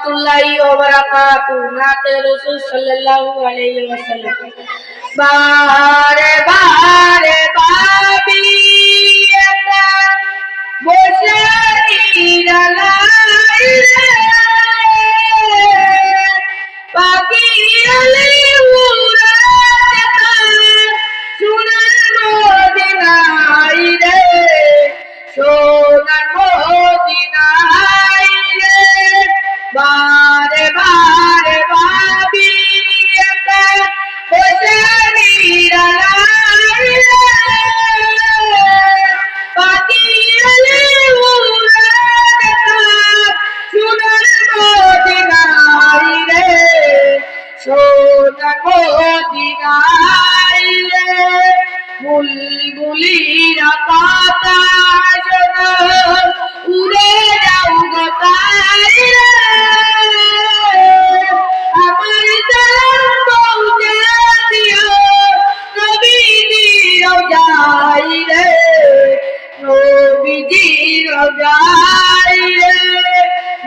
রহমাতুল্লাহি ওয়া বারাকাতুহু। নাতে রাসূল সাল্লাল্লাহু আলাইহি ওয়াসাল্লাম। বারে বারে ভাবি একা বসে নিরালাই রে, পাখি আলে উড়ে সোনার মদিনায় রে, সোনার মদিনায় রে। বারে বারে ভাবি একা বসে নিরালাই রে, পাখি আলে উড়ে সোনার মদিনায় রে, সোনার মদিনায় রে। বুলবুলিরা পাতা শোনো উড়ে যাও গো তাই রে, আমার সালাম পৌঁছে দিও নবীজির রওজায় রে, নবীজির রওজায় রে।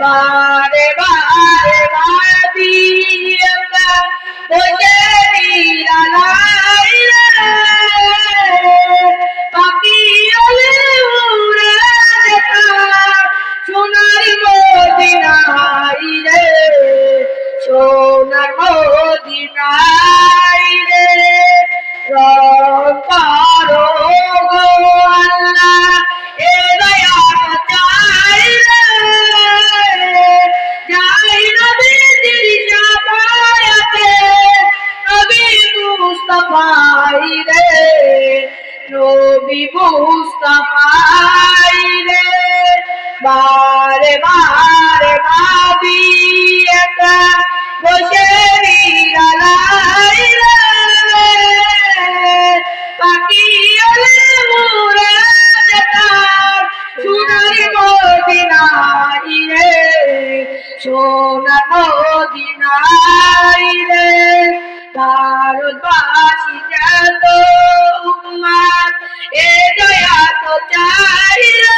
বারে বারে ভাবি একা বসে নিরালাই রে, পাখি আলে উড়ে সোনার মদিনায় রে, সোনার মদিনায় রে। রব করো গো আল্লাহ এ দয়া চাই রে, যাই নবীজির শাফায়াতে নবী মুস্তাফাই রে, নবী মুস্তাফাই রে। বারে বারে ভাবি একা বসে নিরালাই রে, পাখি আলে উড়ে সোনার মদিনায় রে, সোনার মদিনায় রে। ভারতবাসী যত উম্মাত এ দয়া তো চাই রে।